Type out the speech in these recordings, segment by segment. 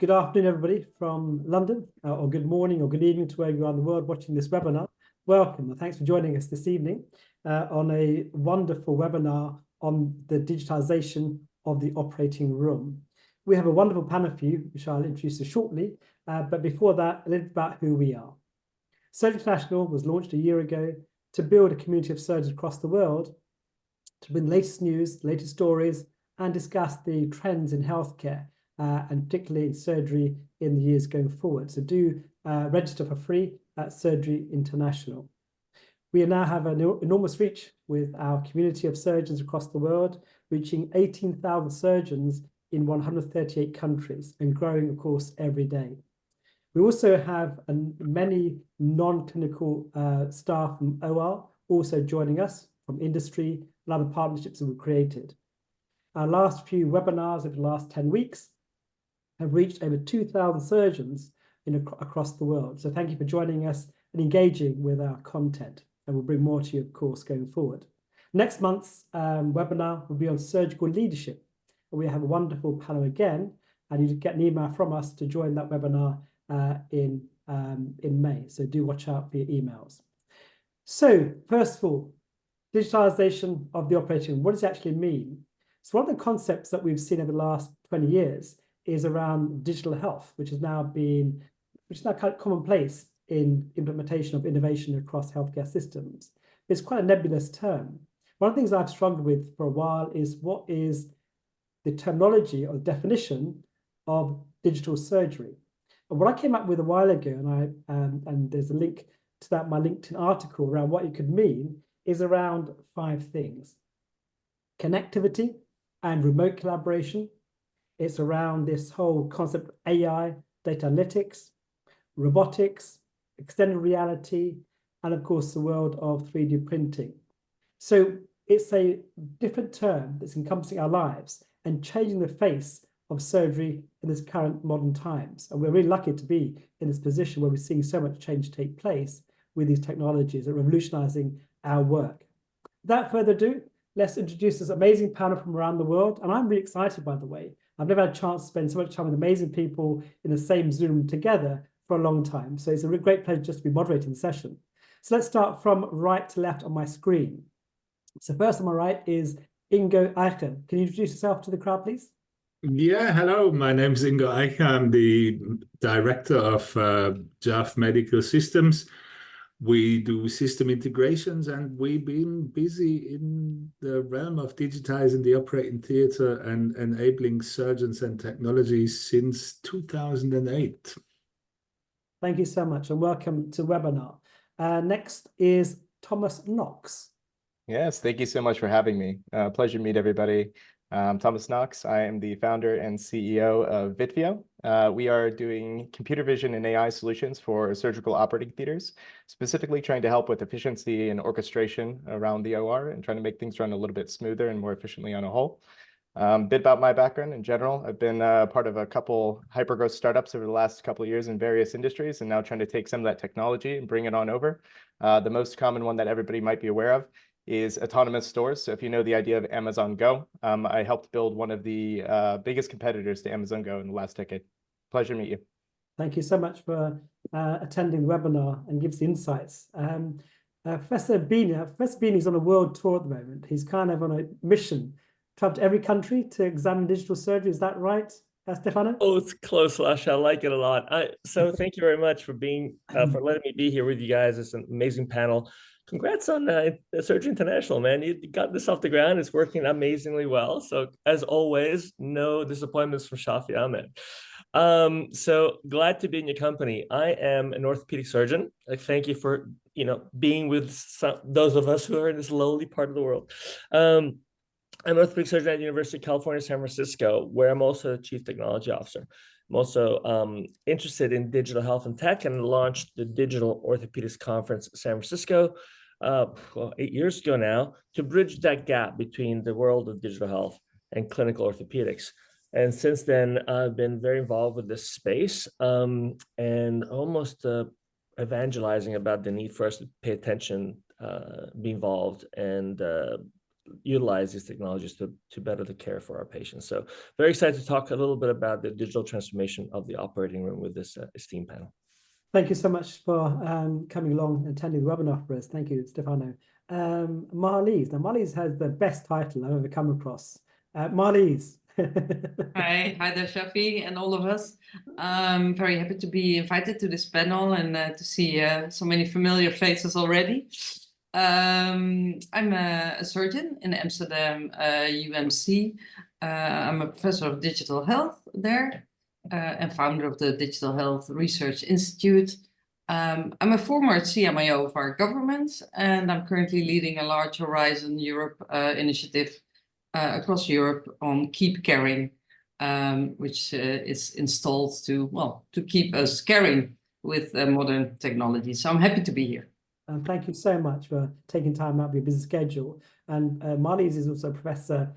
Good afternoon, everybody from London, or good morning or good evening to wherever you are in the world watching this webinar. Welcome and thanks for joining us this evening on a wonderful webinar on the digitization of the operating room. We have a wonderful panel for you, which I'll introduce shortly. But before that, a little bit about who we are. Surgery.International was launched a year ago to build a community of surgeons across the world to bring the latest news, latest stories, and discuss the trends in healthcare, and particularly in surgery in the years going forward. So do register for free at Surgery.International. We now have an enormous reach with our community of surgeons across the world, reaching 18,000 surgeons in 138 countries and growing, of course, every day. We also have many non-clinical staff from OR also joining us from industry and other partnerships that we've created. Our last few webinars over the last 10 weeks have reached over 2,000 surgeons across the world. So thank you for joining us and engaging with our content. And we'll bring more to you, of course, going forward. Next month's webinar will be on surgical leadership. And we have a wonderful panel again. And you get an email from us to join that webinar in May. So do watch out for your emails. So first of all, digitalization of the operating room. What does it actually mean? So one of the concepts that we've seen over the last 20 years is around digital health, which is now kind of commonplace in implementation of innovation across healthcare systems. It's quite a nebulous term. One of the things I've struggled with for a while is what is the terminology or definition of digital surgery. And what I came up with a while ago, and there's a link to that, my LinkedIn article around what it could mean, is around 5 things. Connectivity and remote collaboration. It's around this whole concept of AI, data analytics, robotics, extended reality, and of course, the world of 3D printing. So it's a different term that's encompassing our lives and changing the face of surgery in this current modern times. And we're really lucky to be in this position where we're seeing so much change take place with these technologies that are revolutionizing our work. Without further ado, let's introduce this amazing panel from around the world. And I'm really excited, by the way. I've never had a chance to spend so much time with amazing people in the same Zoom together for a long time. So it's a great pleasure just to be moderating the session. So let's start from right to left on my screen. So first on my right is Ingo Eicher. Can you introduce yourself to the crowd, please? Yeah, hello. My name is Ingo Eicher. I'm the director of JAF Medical Systems. We do system integrations, and we've been busy in the realm of digitizing the operating theater and enabling surgeons and technologies since 2008. Thank you so much, and welcome to the webinar. Next is Thomas Knox. Yes, thank you so much for having me. Pleasure to meet everybody. I'm Thomas Knox. I am the founder and CEO of Vitvio. We are doing computer vision and AI solutions for surgical operating theaters, specifically trying to help with efficiency and orchestration around the OR and trying to make things run a little bit smoother and more efficiently on a whole. A bit about my background in general. I've been part of a couple hypergrowth startups over the last couple of years in various industries, and now trying to take some of that technology and bring it on over. The most common one that everybody might be aware of is autonomous stores. So if you know the idea of Amazon Go, I helped build one of the biggest competitors to Amazon Go in the last decade. Pleasure to meet you. Thank you so much for attending the webinar and gives the insights. Professor Bini is on a world tour at the moment. He's kind of on a mission, traveled to every country to examine digital surgery. Is that right, Stefano? Oh, it's close, Lasha. I like it a lot. So thank you very much for being for letting me be here with you guys. It's an amazing panel. Congrats on Surgery.International, man. You got this off the ground. It's working amazingly well. So as always, no disappointments from Shafi Ahmed. So glad to be in your company. I am an orthopedic surgeon. Thank you for being with those of us who are in this lowly part of the world. I'm an orthopedic surgeon at the University of California, San Francisco, where I'm also a chief technology officer. I'm also interested in digital health and tech, and launched the Digital Orthopedics Conference in San Francisco 8 years ago now, to bridge that gap between the world of digital health and clinical orthopedics. And since then, I've been very involved with this space and almost evangelizing about the need for us to pay attention, be involved, and utilize these technologies to better the care for our patients. So very excited to talk a little bit about the digital transformation of the operating room with this esteemed panel. Thank you so much for coming along and attending the webinar for us. Thank you, Stefano. Marlies. Now, Marlies has the best title I've ever come across. Marlies. Hi there, Shafi, and all of us. I'm very happy to be invited to this panel and to see so many familiar faces already. I'm a surgeon in Amsterdam UMC. I'm a professor of digital health there and founder of the Digital Health Research Institute. I'm a former CMIO of our government, and I'm currently leading a large Horizon Europe initiative across Europe on Keep Caring, which is installed to keep us caring with modern technology. So I'm happy to be here. And thank you so much for taking time out of your busy schedule. And Marlies is also a professor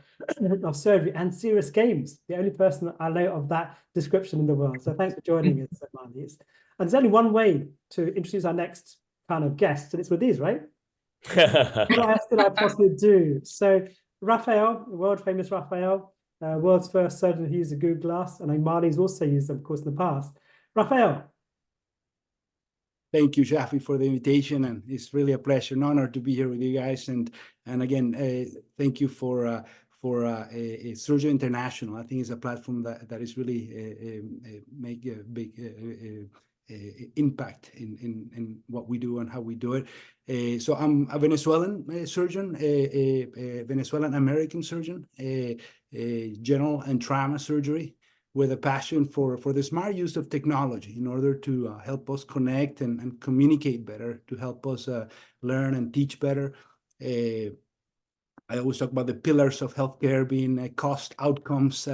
of surgery and serious games, the only person I know of that description in the world. So thanks for joining us, Marlies. And there's only one way to introduce our next kind of guest, and it's with these, right? What else did I possibly do? So Raphael, world famous Raphael, world's first surgeon who used a Google Glass, and Marlies also used them, of course, in the past. Raphael. Thank you, Shafi, for the invitation, and it's really a pleasure, an honor to be here with you guys. And again, thank you for Surgery.International. I think it's a platform that is really make a big impact in what we do and how we do it. So I'm a Venezuelan surgeon, a Venezuelan American surgeon, general and trauma surgery, with a passion for the smart use of technology in order to help us connect and communicate better, to help us learn and teach better. I always talk about the pillars of healthcare being cost, outcomes,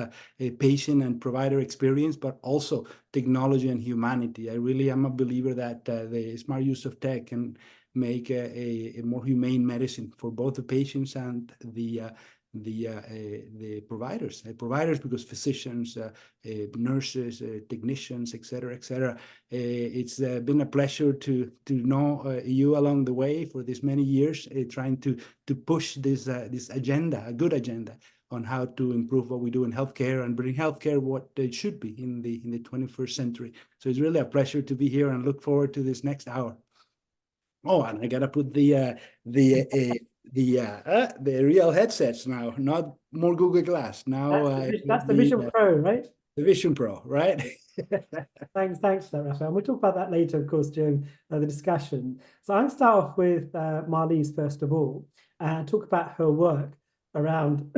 patient and provider experience, but also technology and humanity. I really am a believer that the smart use of tech can make a more humane medicine for both the patients and the providers. Providers because physicians, nurses, technicians, et cetera. It's been a pleasure to know you along the way for this many years, trying to push this agenda, a good agenda, on how to improve what we do in healthcare and bring healthcare what it should be in the 21st century. So it's really a pleasure to be here and look forward to this next hour. Oh, and I gotta put the real headsets now, not more Google Glass. Now that's the Vision Pro, right? The Vision Pro, right? Thanks for that, Raphael. We'll talk about that later, of course, during the discussion. So I'm going to start off with Marlies, first of all, and talk about her work around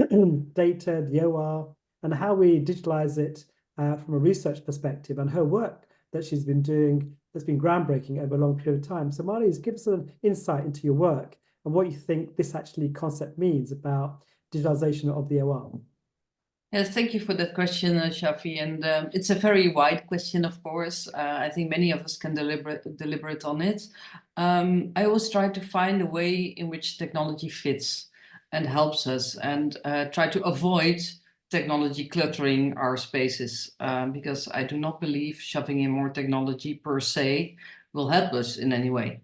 data, the OR, and how we digitalize it from a research perspective, and her work that she's been doing that's been groundbreaking over a long period of time. So Marlies, give us an insight into your work and what you think this actually concept means about digitalization of the OR. Yes, thank you for that question, Shafi. And it's a very wide question, of course. I think many of us can deliberate on it. I always try to find a way in which technology fits and helps us, and try to avoid technology cluttering our spaces, because I do not believe shoving in more technology per se will help us in any way.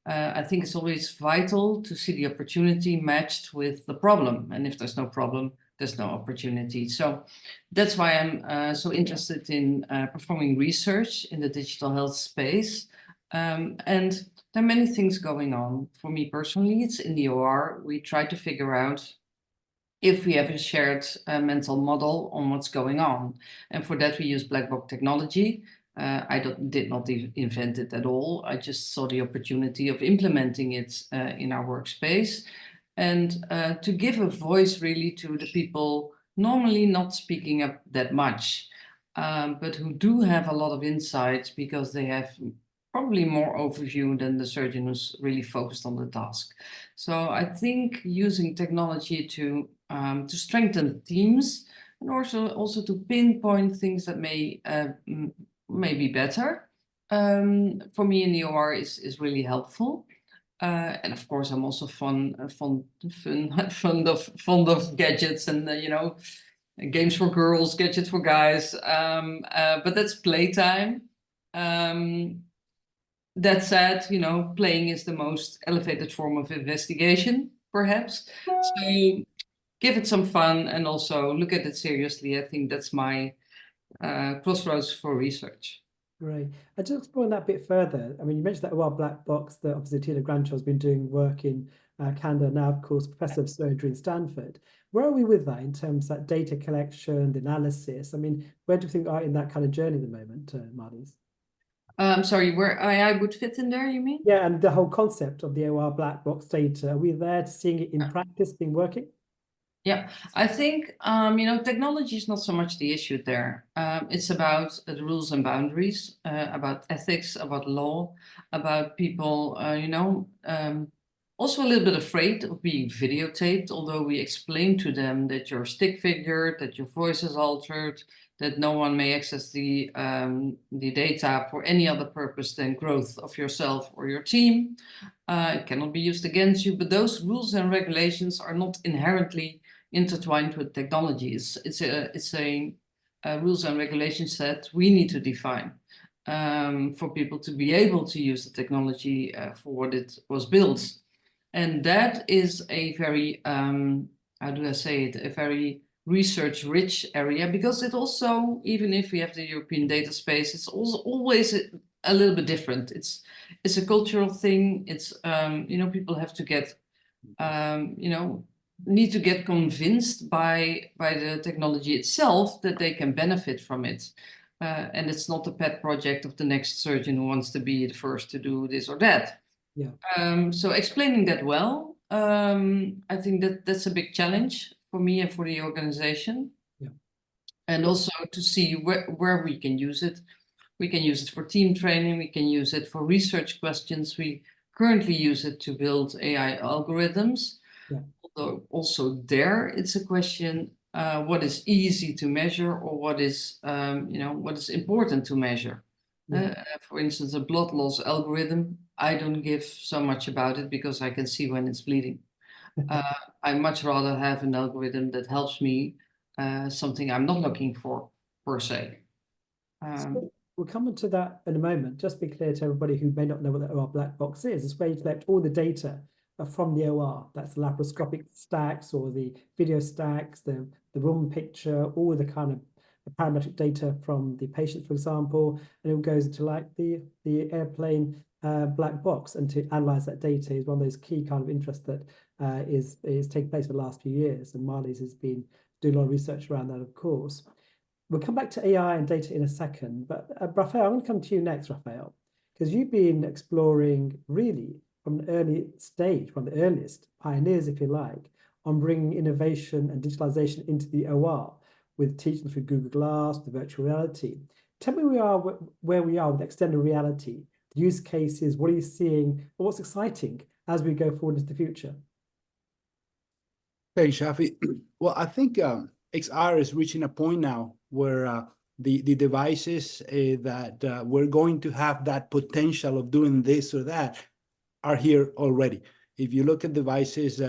I think it's always vital to see the opportunity matched with the problem. And if there's no problem, there's no opportunity. So that's why I'm so interested in performing research in the digital health space. And there are many things going on. For me personally, it's in the OR. We try to figure out if we have a shared mental model on what's going on. And for that, we use black box technology. I did not invent it at all. I just saw the opportunity of implementing it in our workspace, and to give a voice really to the people normally not speaking up that much, but who do have a lot of insights because they have probably more overview than the surgeon who's really focused on the task. So I think using technology to strengthen teams, and also to pinpoint things that may be better, for me in the OR is really helpful. And of course, I'm also fond of gadgets and games for girls, gadgets for guys. But that's playtime. That said, playing is the most elevated form of investigation, perhaps. So give it some fun and also look at it seriously. I think that's my crossroads for research. Great. I just exploring that a bit further. I mean, you mentioned that OR black box that obviously Tina Granshaw's been doing work in Canada, now, of course, Professor of Surgery in Stanford. Where are we with that in terms of that data collection, the analysis? I mean, where do you think we are in that kind of journey at the moment, Marlies? Sorry, where I would fit in there, you mean? Yeah, and the whole concept of the OR black box data, are we there to seeing it in practice being working? Yeah, I think, technology is not so much the issue there. It's about the rules and boundaries, about ethics, about law, about people, also a little bit afraid of being videotaped, although we explain to them that you're stick figured, that your voice is altered, that no one may access the data for any other purpose than growth of yourself or your team. It cannot be used against you, but those rules and regulations are not inherently intertwined with technologies. It's a rules and regulations set we need to define for people to be able to use the technology for what it was built. And that is a very, how do I say it, a very research-rich area, because it also, even if we have the European data space, it's also always a little bit different. It's a cultural thing. It's, people have to get, need to get convinced by the technology itself that they can benefit from it. And it's not a pet project of the next surgeon who wants to be the first to do this or that. Yeah. So explaining that well, I think that's a big challenge for me and for the organization. Yeah. And also to see where we can use it. We can use it for team training. We can use it for research questions. We currently use it to build AI algorithms. Yeah. Although also there, it's a question, what is easy to measure or what is, what is important to measure. Yeah. For instance, a blood loss algorithm, I don't give so much about it because I can see when it's bleeding. I much rather have an algorithm that helps me something I'm not looking for, per se. So we'll come into that in a moment. Just be clear to everybody who may not know what the OR black box is. It's where you collect all the data from the OR. That's the laparoscopic stacks or the video stacks, the room picture, all the kind of parametric data from the patient, for example, and it goes into like the airplane black box. And to analyze that data is one of those key kind of interests that is taking place for the last few years. And Marlies has been doing a lot of research around that, of course. We'll come back to AI and data in a second, but Raphael, I'm going to come to you next, Raphael, because you've been exploring really from an early stage, one of the earliest pioneers, if you like, on bringing innovation and digitalization into the OR with teaching through Google Glass, the virtual reality. Tell me where we are with extended reality, the use cases, what are you seeing, what's exciting as we go forward into the future? Thanks, Shafi. Well, I think XR is reaching a point now where the devices that we're going to have that potential of doing this or that are here already. If you look at devices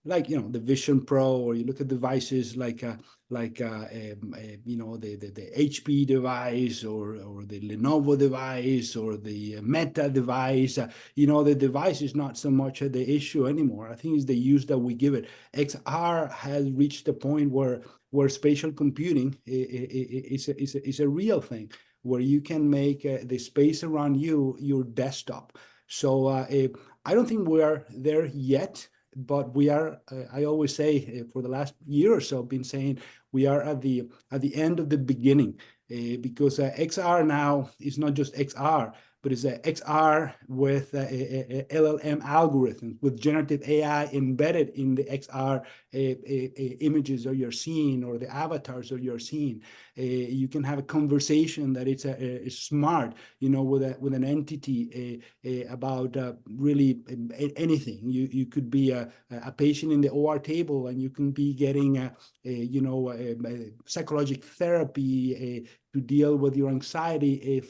like the Vision Pro, or you look at devices like the HP device or the Lenovo device or the Meta device, the device is not so much the issue anymore. I think it's the use that we give it. XR has reached a point where spatial computing is a real thing, where you can make the space around you your desktop. So I don't think we are there yet, but we are. I always say for the last year or so, been saying we are at the end of the beginning, because XR now is not just XR, but it's a XR with a LLM algorithm with generative AI embedded in the XR images that you're seeing or the avatars that you're seeing. You can have a conversation that it's smart, with an entity about really anything. You could be a patient in the OR table, and you can be getting psychological therapy to deal with your anxiety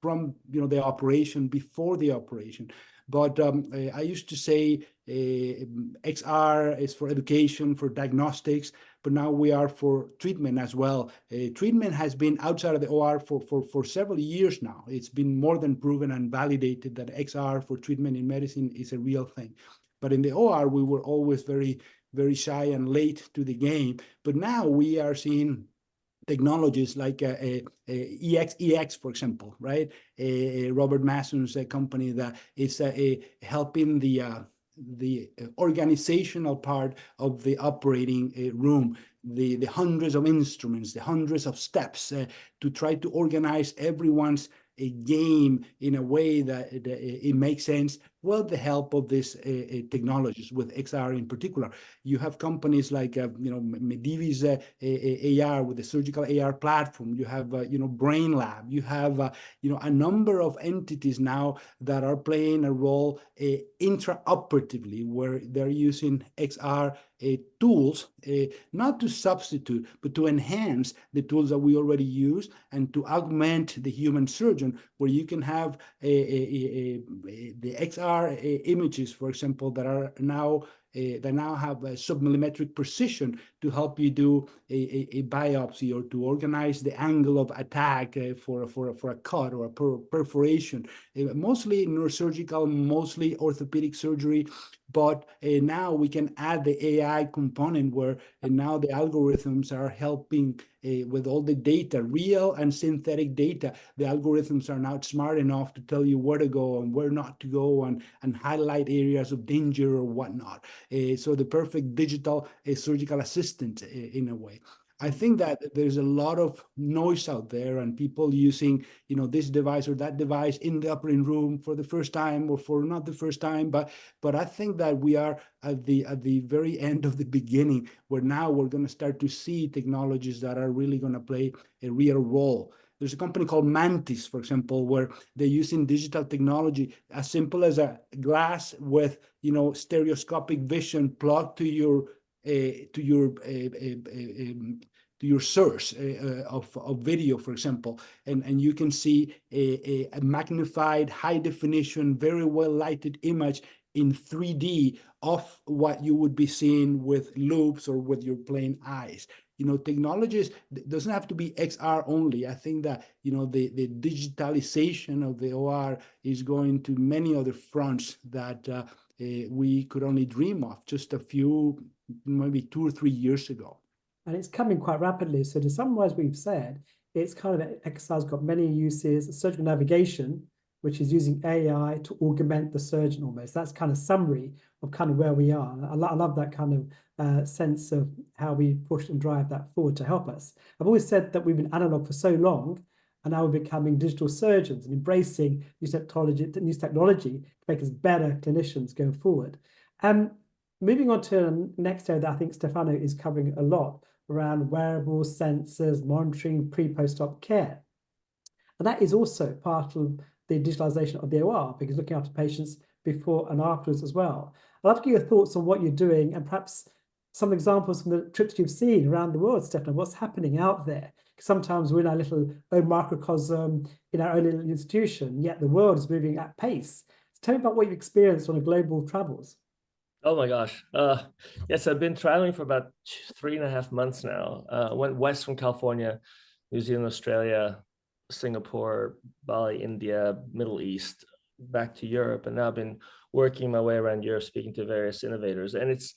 from the operation, before the operation. But I used to say XR is for education, for diagnostics, but now we are for treatment as well. Treatment has been outside of the OR for several years now. It's been more than proven and validated that XR for treatment in medicine is a real thing. But in the OR, we were always very, very shy and late to the game. But now we are seeing technologies like EX, for example, right? Robert Masson's company that is helping the organizational part of the operating room, the hundreds of instruments, the hundreds of steps to try to organize everyone's a game in a way that it makes sense with the help of these technologies, with XR in particular. You have companies like Medivi's AR with the surgical AR platform. You have Brain Lab. You have a number of entities now that are playing a role intraoperatively, where they're using XR tools, not to substitute, but to enhance the tools that we already use and to augment the human surgeon, where you can have the XR images, for example, that now have a submillimetric precision to help you do a biopsy or to organize the angle of attack for a cut or a perforation. Mostly neurosurgical, mostly orthopedic surgery, but now we can add the AI component where now the algorithms are helping with all the data, real and synthetic data. The algorithms are now smart enough to tell you where to go and where not to go and highlight areas of danger or whatnot. So the perfect digital surgical assistant in a way. I think that there's a lot of noise out there and people using, this device or that device in the operating room for the first time or for not the first time. But I think that we are at the very end of the beginning, where now we're going to start to see technologies that are really going to play a real role. There's a company called Mantis, for example, where they're using digital technology as simple as a glass with, stereoscopic vision plugged to your source of video, for example, and you can see a magnified, high definition, very well lighted image in 3D of what you would be seeing with loops or with your plain eyes. Technologies doesn't have to be XR only. I think that, the digitalization of the OR is going to many other fronts that we could only dream of just a few, maybe 2 or 3 years ago. And it's coming quite rapidly. So to summarize what we've said, it's kind of XR's got many uses: surgical navigation, which is using AI to augment the surgeon almost. That's kind of summary of kind of where we are. I love that kind of sense of how we push and drive that forward to help us. I've always said that we've been analog for so long, and now we're becoming digital surgeons and embracing new technology to make us better clinicians going forward. Moving on to the next area that I think Stefano is covering a lot, around wearables, sensors, monitoring, pre-post-op care. And that is also part of the digitalization of the OR, because looking after patients before and afterwards as well. I'd love to get your thoughts on what you're doing and perhaps some examples from the trips you've seen around the world, Stefano. What's happening out there? Sometimes we're in our little own microcosm in our own little institution, yet the world is moving at pace. So tell me about what you've experienced on a global travels. Oh my gosh. Yes, I've been traveling for about 3.5 months now. Went west from California, New Zealand, Australia, Singapore, Bali, India, Middle East, back to Europe. And now I've been working my way around Europe, speaking to various innovators. And it's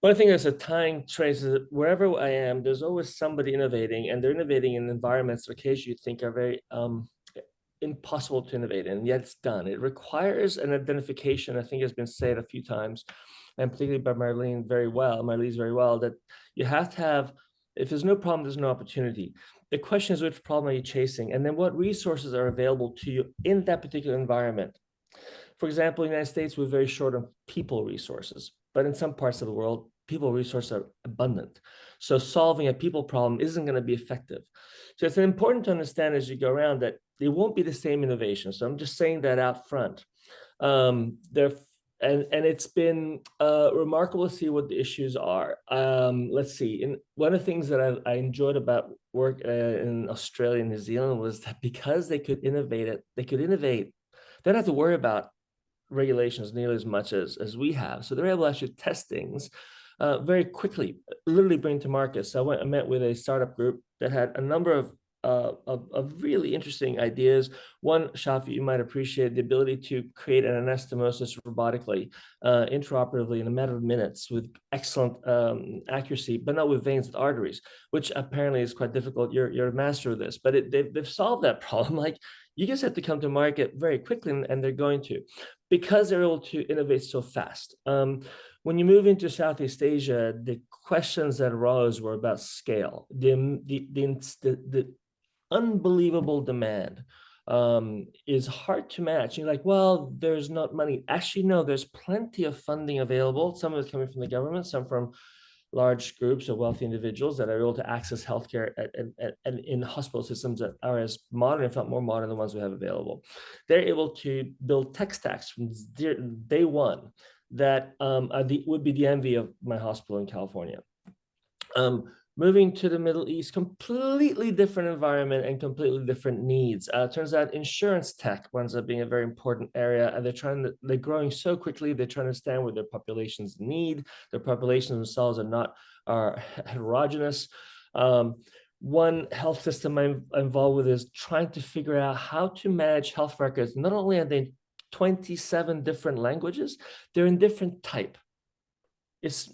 one thing that's a tying trace is that wherever I am, there's always somebody innovating, and they're innovating in environments that occasionally you think are very impossible to innovate in, yet it's done. It requires an identification, I think has been said a few times, and particularly by Marlene very well, that you have to have, if there's no problem, there's no opportunity. The question is, which problem are you chasing? And then what resources are available to you in that particular environment? For example, in the United States, we're very short on people resources, but in some parts of the world, people resources are abundant. So solving a people problem isn't going to be effective. So it's important to understand as you go around that it won't be the same innovation. So I'm just saying that out front. And it's been remarkable to see what the issues are. Let's see. And one of the things that I enjoyed about work in Australia and New Zealand was that because they could innovate. They don't have to worry about regulations nearly as much as we have. So they're able to actually test things very quickly, literally bring to market. So I met with a startup group that had a number of of really interesting ideas. One, Shafi, you might appreciate the ability to create an anastomosis robotically, intraoperatively in a matter of minutes with excellent accuracy, but not with veins, with arteries, which apparently is quite difficult. You're a master of this, but they've solved that problem. Like, you just have to come to market very quickly, and they're going to, because they're able to innovate so fast. When you move into Southeast Asia, the questions that arose were about scale, the unbelievable demand is hard to match. You're like, well, there's not money. Actually, no, there's plenty of funding available. Some of it coming from the government, some from large groups of wealthy individuals that are able to access healthcare and in hospital systems that are as modern, if not more modern, than the ones we have available. They're able to build tech stacks from day one that would be the envy of my hospital in California. Moving to the Middle East, completely different environment and completely different needs. Turns out insurance tech winds up being a very important area, and they're growing so quickly. They're trying to understand what their populations need. Their populations themselves are heterogeneous. One health system I'm involved with is trying to figure out how to manage health records. Not only are they 27 different languages, they're in different type.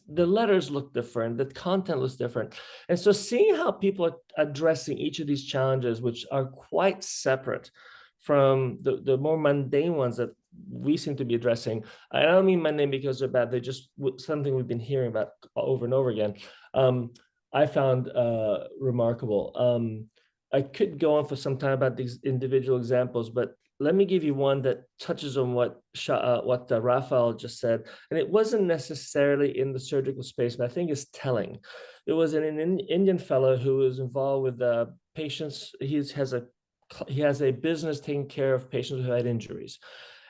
The letters look different, the content looks different. And so seeing how people are addressing each of these challenges, which are quite separate from the more mundane ones that we seem to be addressing. I don't mean mundane because they're bad, they're just something we've been hearing about over and over again. I found remarkable. I could go on for some time about these individual examples, but let me give you one that touches on what Rafael just said. And it wasn't necessarily in the surgical space, but I think it's telling. It was an Indian fellow who was involved with patients. He has a business taking care of patients who had injuries.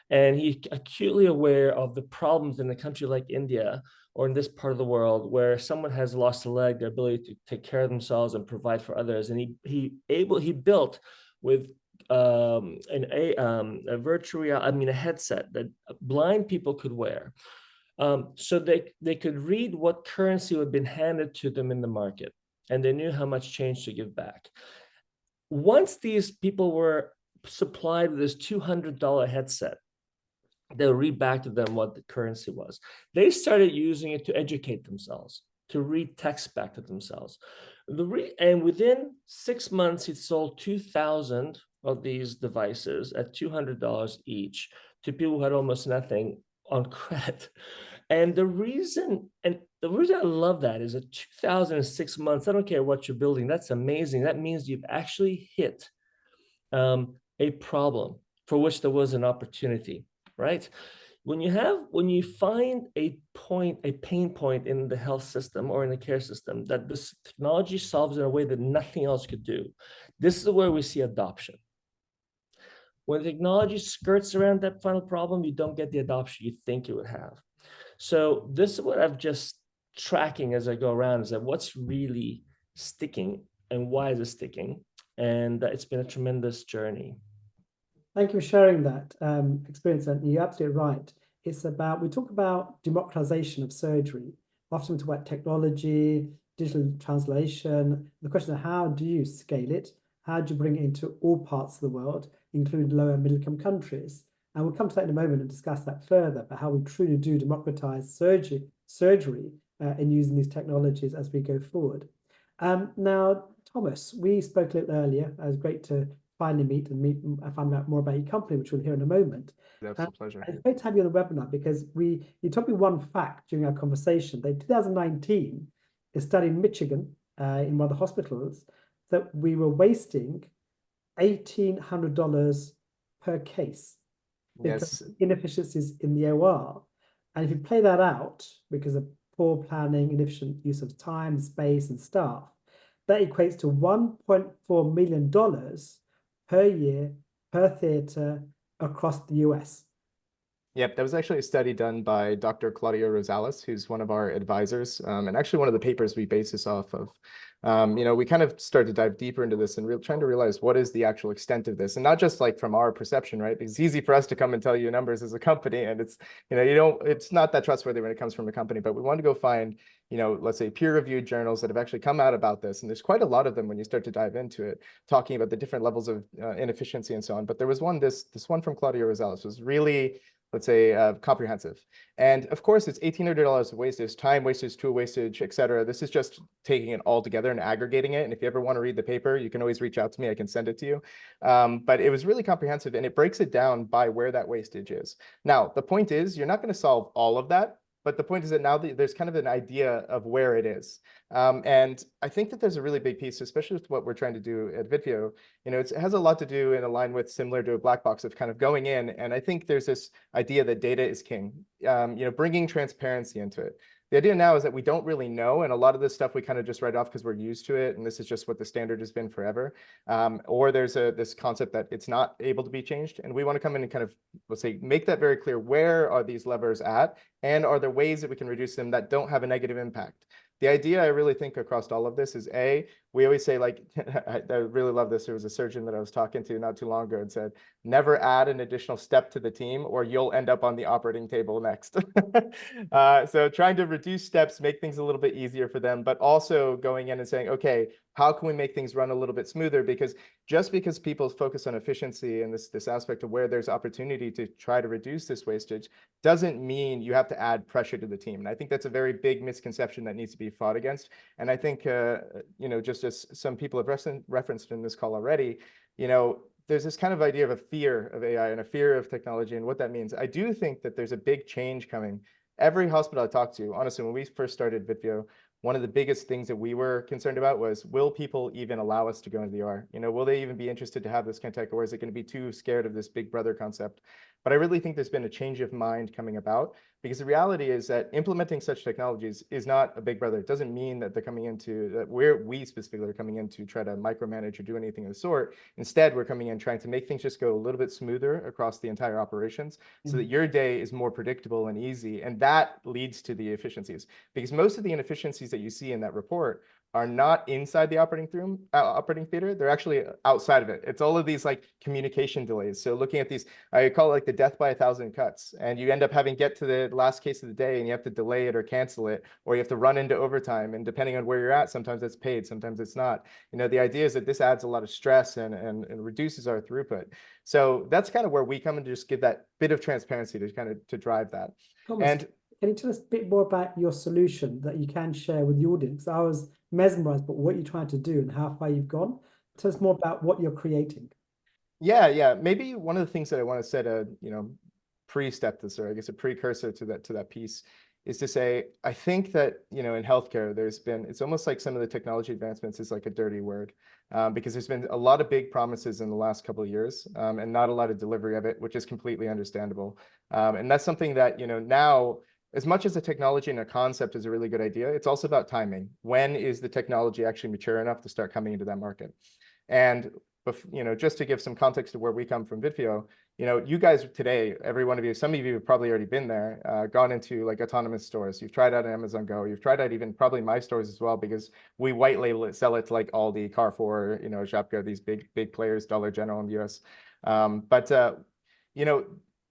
And he's acutely aware of the problems in a country like India or in this part of the world where someone has lost a leg, their ability to take care of themselves and provide for others. And he built with a headset that blind people could wear, so they could read what currency had been handed to them in the market, and they knew how much change to give back. Once these people were supplied with this $200 headset, they'll read back to them what the currency was. They started using it to educate themselves, to read text back to themselves. And within 6 months, it sold 2,000 of these devices at $200 each to people who had almost nothing on credit. And the reason I love that is that 2006 months, I don't care what you're building, that's amazing. That means you've actually hit a problem for which there was an opportunity, right? When you find a pain point in the health system or in the care system that this technology solves in a way that nothing else could do, this is where we see adoption. When technology skirts around that final problem, you don't get the adoption you think you would have. So this is what I'm just tracking as I go around, is that what's really sticking and why is it sticking? And it's been a tremendous journey. Thank you for sharing that experience, and you're absolutely right. We talk about democratization of surgery. Often we talk about technology, digital translation. The question of how do you scale it? How do you bring it into all parts of the world, including lower middle income countries? And we'll come to that in a moment and discuss that further, but how we truly do democratize surgery in using these technologies as we go forward. Now, Thomas, we spoke a little earlier. It was great to finally meet and find out more about your company, which we'll hear in a moment. That's a pleasure. It's great to have you on the webinar because you told me one fact during our conversation that in 2019, a study in Michigan, in one of the hospitals, that we were wasting $1,800 per case because of inefficiencies in the OR. And if you play that out, because of poor planning, inefficient use of time, space, and staff, that equates to $1.4 million per year per theatre across the US. Yep, that was actually a study done by Dr. Claudio Rosales, who's one of our advisors, and actually one of the papers we base this off of. We kind of started to dive deeper into this and trying to realize what is the actual extent of this, and not just like from our perception, right? Because it's easy for us to come and tell you numbers as a company, and it's not that trustworthy when it comes from a company. But we want to go find, let's say peer-reviewed journals that have actually come out about this, and there's quite a lot of them when you start to dive into it, talking about the different levels of inefficiency and so on. But there was one, this one from Claudio Rosales was really, let's say, comprehensive. And of course, it's $1,800 of wastage, time wastage, tool wastage, et cetera. This is just taking it all together and aggregating it. And if you ever want to read the paper, you can always reach out to me. I can send it to you. But it was really comprehensive, and it breaks it down by where that wastage is. Now, the point is, you're not going to solve all of that. But the point is that now there's kind of an idea of where it is. And I think that there's a really big piece, especially with what we're trying to do at Vitveo. It has a lot to do and align with similar to a black box of kind of going in. And I think there's this idea that data is king, bringing transparency into it. The idea now is that we don't really know, and a lot of this stuff we kind of just write off because we're used to it, and this is just what the standard has been forever. Or there's this concept that it's not able to be changed, and we want to come in and kind of, let's say, make that very clear. Where are these levers at, and are there ways that we can reduce them that don't have a negative impact? The idea I really think across all of this is we always say, like, I really love this. There was a surgeon that I was talking to not too long ago and said, never add an additional step to the team or you'll end up on the operating table next. So trying to reduce steps, make things a little bit easier for them, but also going in and saying, okay, how can we make things run a little bit smoother? Because just because people focus on efficiency and this aspect of where there's opportunity to try to reduce this wastage doesn't mean you have to add pressure to the team. And I think that's a very big misconception that needs to be fought against. And I think, just as some people have referenced in this call already, there's this kind of idea of a fear of AI and a fear of technology and what that means. I do think that there's a big change coming. Every hospital I talked to, honestly, when we first started Vitveo, one of the biggest things that we were concerned about was, will people even allow us to go into the OR? Will they even be interested to have this kind of tech, or is it going to be too scared of this big brother concept? But I really think there's been a change of mind coming about, because the reality is that implementing such technologies is not a big brother. It doesn't mean that they're coming into, that we specifically are coming in to try to micromanage or do anything of the sort. Instead, we're coming in trying to make things just go a little bit smoother across the entire operations so that your day is more predictable and easy. And that leads to the efficiencies, because most of the inefficiencies that you see in that report are not inside the operating theater. They're actually outside of it. It's all of these like communication delays. So looking at these, I call it like the death by 1,000 cuts, and you end up having get to the last case of the day and you have to delay it or cancel it, or you have to run into overtime. And depending on where you're at, sometimes it's paid, sometimes it's not. The idea is that this adds a lot of stress and reduces our throughput. So that's kind of where we come and just give that bit of transparency to kind of to drive that. Thomas, And can you tell us a bit more about your solution that you can share with the audience? I was mesmerized by what you're trying to do and how far you've gone. Tell us more about what you're creating. Yeah. Maybe one of the things that I want to set a, pre-step this, or I guess a precursor to that piece, is to say, I think that, in healthcare, it's almost like some of the technology advancements is like a dirty word, because there's been a lot of big promises in the last couple of years, and not a lot of delivery of it, which is completely understandable. And that's something that, now, as much as the technology and a concept is a really good idea, it's also about timing. When is the technology actually mature enough to start coming into that market? And just to give some context to where we come from Vitveo, you guys today, every one of you, some of you have probably already been there, gone into like autonomous stores. You've tried out Amazon Go. You've tried out even probably my stores as well, because we white label it, sell it to like Aldi, Carrefour, Żabka, these big players, Dollar General in the US.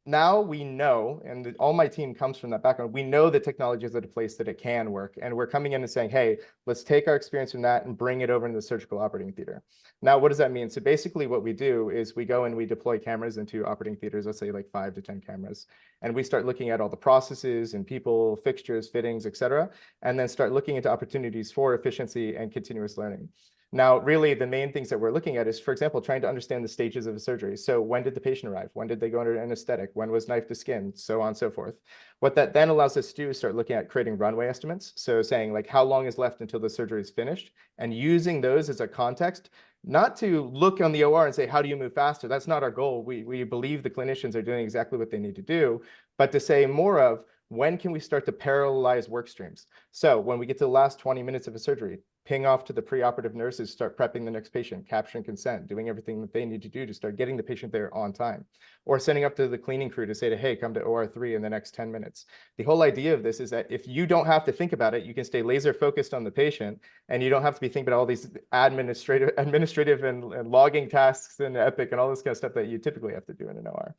Now we know, and all my team comes from that background, we know the technology is at a place that it can work. And we're coming in and saying, hey, let's take our experience from that and bring it over into the surgical operating theater. Now, what does that mean? So basically what we do is we go and we deploy cameras into operating theaters, let's say like 5 to 10 cameras. And we start looking at all the processes and people, fixtures, fittings, et cetera, and then start looking into opportunities for efficiency and continuous learning. Now, really, the main things that we're looking at is, for example, trying to understand the stages of a surgery. So when did the patient arrive? When did they go under anesthetic? When was knife to skin? So on and so forth. What that then allows us to do is start looking at creating runway estimates. So saying like how long is left until the surgery is finished, and using those as a context, not to look on the OR and say, how do you move faster? That's not our goal. We believe the clinicians are doing exactly what they need to do, but to say more of, when can we start to parallelize work streams? So when we get to the last 20 minutes of a surgery, ping off to the preoperative nurses, start prepping the next patient, capturing consent, doing everything that they need to do to start getting the patient there on time, or sending up to the cleaning crew to say, hey, come to OR3 in the next 10 minutes. The whole idea of this is that if you don't have to think about it, you can stay laser focused on the patient, and you don't have to be thinking about all these administrative and logging tasks in Epic and all this kind of stuff that you typically have to do in an OR.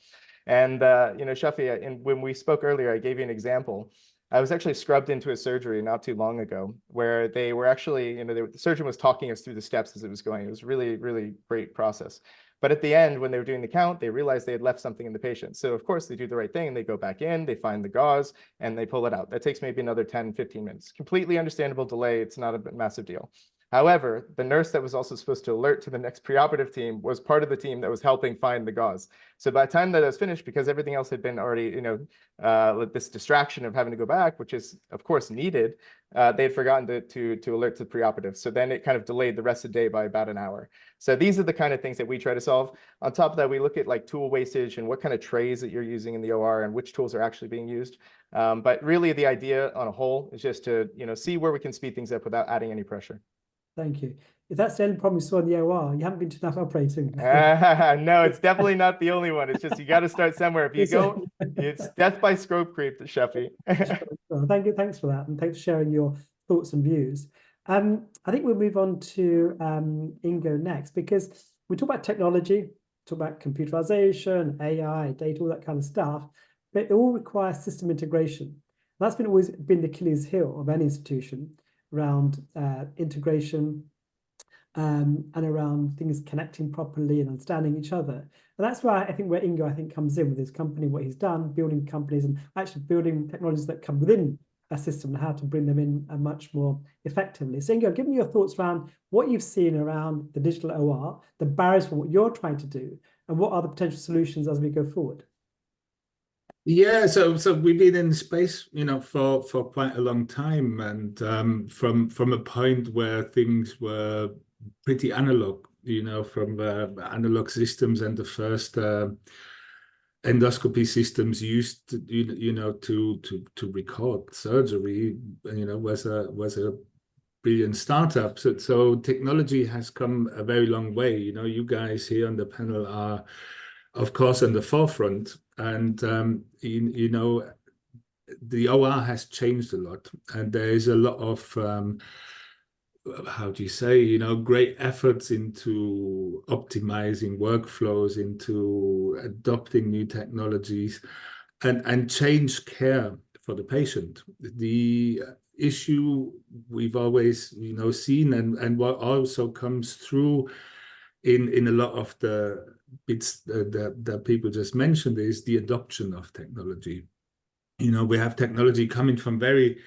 And, you know, Shafi, and when we spoke earlier, I gave you an example. I was actually scrubbed into a surgery not too long ago where they were actually, you know, the surgeon was talking us through the steps as it was going. It was really, really great process. But at the end, when they were doing the count, they realized they had left something in the patient. So of course they do the right thing. They go back in, they find the gauze, and they pull it out. That takes maybe another 10, 15 minutes. Completely understandable delay. It's not a massive deal. However, the nurse that was also supposed to alert to the next preoperative team was part of the team that was helping find the gauze. So by the time that I was finished, because everything else had been already, you know, this distraction of having to go back, which is of course needed, they had forgotten to alert to the preoperative. So then it kind of delayed the rest of the day by about an hour. So these are the kind of things that we try to solve. On top of that, we look at like tool wastage and what kind of trays that you're using in the OR and which tools are actually being used. But really the idea on a whole is just to, you know, see where we can speed things up without adding any pressure. Thank you. If that's the only problem you saw in the OR, you haven't been to enough operating. No, it's definitely not the only one. It's just you got to start somewhere. If you go, it's death by scope creep, Shafi. Thank you. Thanks for that. And thanks for sharing your thoughts and views. I think we'll move on to Ingo next, because we talk about technology, talk about computerization, AI, data, all that kind of stuff, but it all requires system integration. That's always been the Achilles heel of any institution, around integration and around things connecting properly and understanding each other. And that's why I think where Ingo comes in with his company, what he's done, building companies and actually building technologies that come within a system and how to bring them in much more effectively. So Ingo, give me your thoughts around what you've seen around the digital OR, the barriers for what you're trying to do, and what are the potential solutions as we go forward. Yeah, so we've been in space, you know, for quite a long time, and from a point where things were pretty analog, you know, from analog systems and the first endoscopy systems used to, you know, to record surgery, you know, was a brilliant startup. So technology has come a very long way. You know, you guys here on the panel are, of course, on the forefront, and you know, the OR has changed a lot, and there is a lot of how do you say, you know, great efforts into optimizing workflows, into adopting new technologies, and change care for the patient. The issue we've always, you know, seen, and what also comes through in a lot of the bits that people just mentioned is the adoption of technology. You know, we have technology coming from very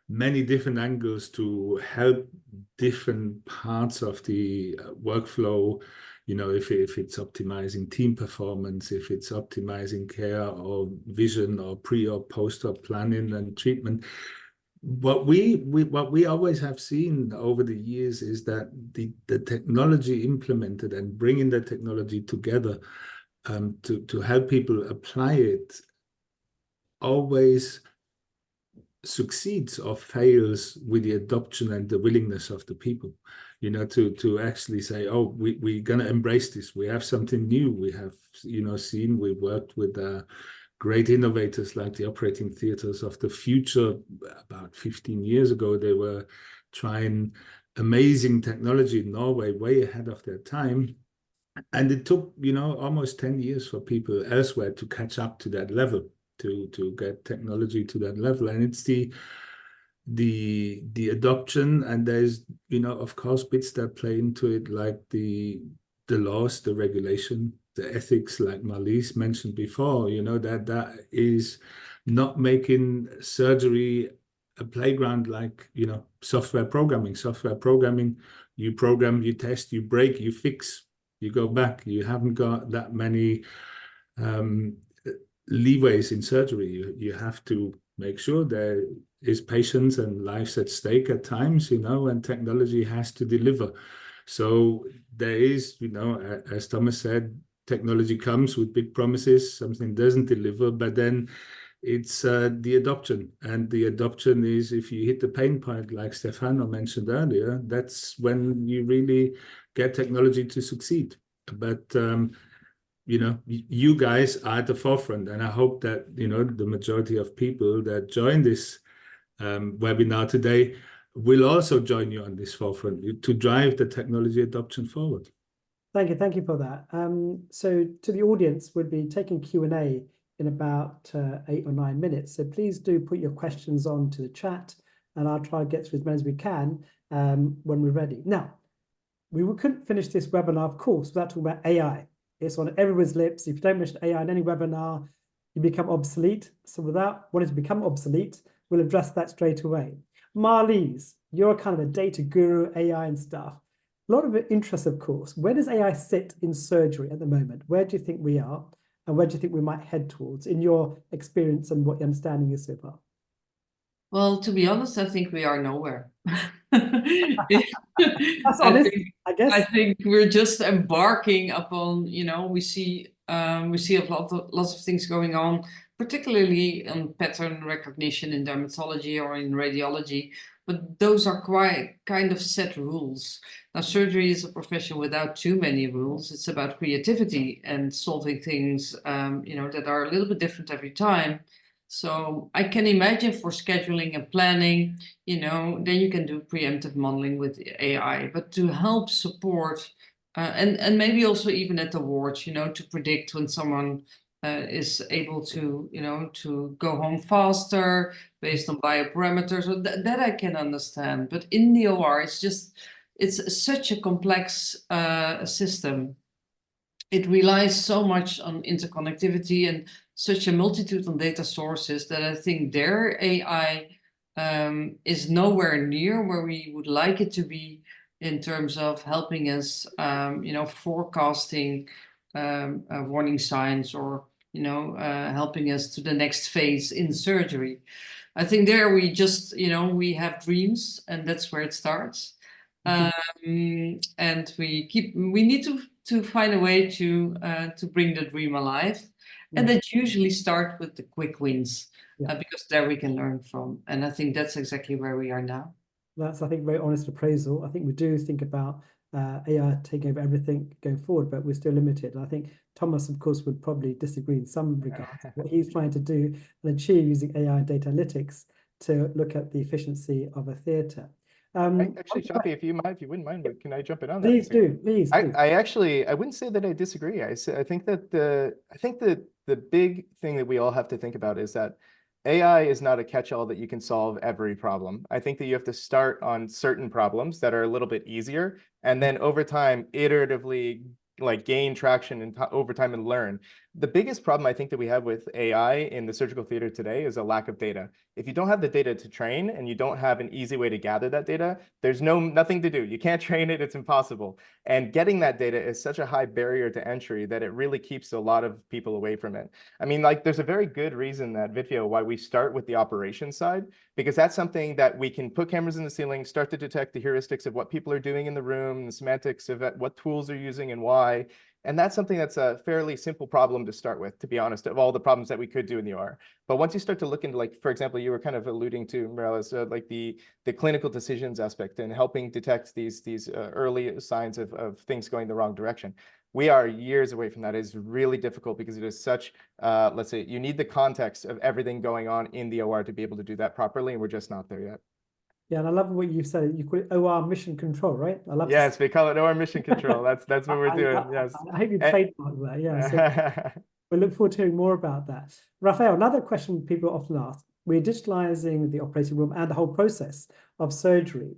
many different angles to help different parts of the workflow. You know, if it's optimizing team performance, if it's optimizing care or vision or pre or post-op planning and treatment. What we always have seen over the years is that the technology implemented and bringing the technology together to help people apply it always succeeds or fails with the adoption and the willingness of the people, you know, to actually say, oh, we're going to embrace this. We have something new. We have, you know, we worked with great innovators like the operating theaters of the future. About 15 years ago, they were trying amazing technology in Norway, way ahead of their time. And it took, you know, almost 10 years for people elsewhere to catch up to that level, to get technology to that level. And it's the adoption, and there's, you know, of course, bits that play into it, like the laws, the regulation, the ethics, like Marlies mentioned before, you know, that is not making surgery a playground like, you know, software programming. Software programming, you program, you test, you break, you fix, you go back. You haven't got that many leeways in surgery. You have to make sure there is patience and lives at stake at times, you know, and technology has to deliver. So there is, you know, as Thomas said, technology comes with big promises, something doesn't deliver, but then it's the adoption. And the adoption is, if you hit the pain point, like Stefano mentioned earlier, that's when you really get technology to succeed. But you guys are at the forefront, and I hope that the majority of people that join this webinar today will also join you on this forefront to drive the technology adoption forward. Thank you for that. So to the audience, we'll be taking Q&A in about 8 or 9 minutes. So please do put your questions onto the chat, and I'll try to get through as many as we can when we're ready. Now, we couldn't finish this webinar, of course, without talking about AI. It's on everyone's lips. If you don't mention AI in any webinar, you become obsolete. So without wanting to become obsolete, we'll address that straight away. Marlies, you're kind of a data guru, AI and stuff. A lot of interest, of course. Where does AI sit in surgery at the moment? Where do you think we are? And where do you think we might head towards in your experience and what your understanding is so far? Well, to be honest, I think we are nowhere. That's honest, I guess. I think we're just embarking upon, we see lots of things going on, particularly on pattern recognition in dermatology or in radiology, but those are quite kind of set rules. Now, surgery is a profession without too many rules. It's about creativity and solving things, that are a little bit different every time. So I can imagine for scheduling and planning, then you can do preemptive modeling with AI, but to help support and maybe also even at the wards, to predict when someone is able to, to go home faster based on bioparameters, or that I can understand. But in the OR, it's such a complex system. It relies so much on interconnectivity and such a multitude of data sources that I think their AI is nowhere near where we would like it to be in terms of helping us, forecasting warning signs or, helping us to the next phase in surgery. I think there we just, we have dreams, and that's where it starts. And we need to find a way to bring the dream alive. And that usually start with the quick wins, because there we can learn from. And I think that's exactly where we are now. That's, I think, very honest appraisal. I think we do think about AI taking over everything going forward, but we're still limited. And I think Thomas, of course, would probably disagree in some regards. What he's trying to do and achieve using AI and data analytics to look at the efficiency of a theatre. Actually, Shafi, if you wouldn't mind, can I jump in on that? Please do, please. I wouldn't say that I disagree. I think that the big thing that we all have to think about is that AI is not a catch-all that you can solve every problem. I think that you have to start on certain problems that are a little bit easier, and then over time, iteratively gain traction and over time and learn. The biggest problem I think that we have with AI in the surgical theater today is a lack of data. If you don't have the data to train and you don't have an easy way to gather that data, there's nothing to do. You can't train it, it's impossible. And getting that data is such a high barrier to entry that it really keeps a lot of people away from it. I mean, there's a very good reason that Vitvio, why we start with the operations side, because that's something that we can put cameras in the ceiling, start to detect the heuristics of what people are doing in the room, the semantics of what tools they're using and why. And that's something that's a fairly simple problem to start with, to be honest, of all the problems that we could do in the OR. But once you start to look into, for example, you were kind of alluding to, Morales, the clinical decisions aspect and helping detect these early signs of things going the wrong direction. We are years away from that. It's really difficult because it is such, let's say, you need the context of everything going on in the OR to be able to do that properly, and we're just not there yet. Yeah, and I love what you said. You call it OR mission control, right? I love. Yes, we call it OR mission control. That's what we're doing. Yes. I hope you trademark that. Yeah. So we look forward to hearing more about that. Raphael, another question people often ask: we're digitalizing the operating room and the whole process of surgery,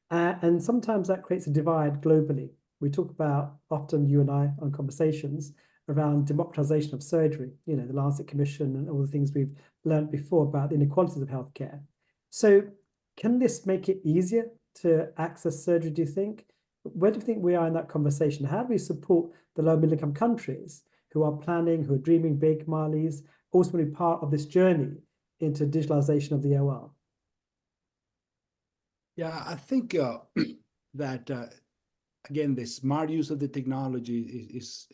and sometimes that creates a divide globally. We talk about often, you and I, on conversations around democratization of surgery. The Lancet Commission and all the things we've learned before about the inequalities of healthcare. So, can this make it easier to access surgery, do you think? Where do you think we are in that conversation? How do we support the low middle income countries who are planning, who are dreaming big, Marlies, also be part of this journey into digitalization of the OR? Yeah, I think that again, the smart use of the technology is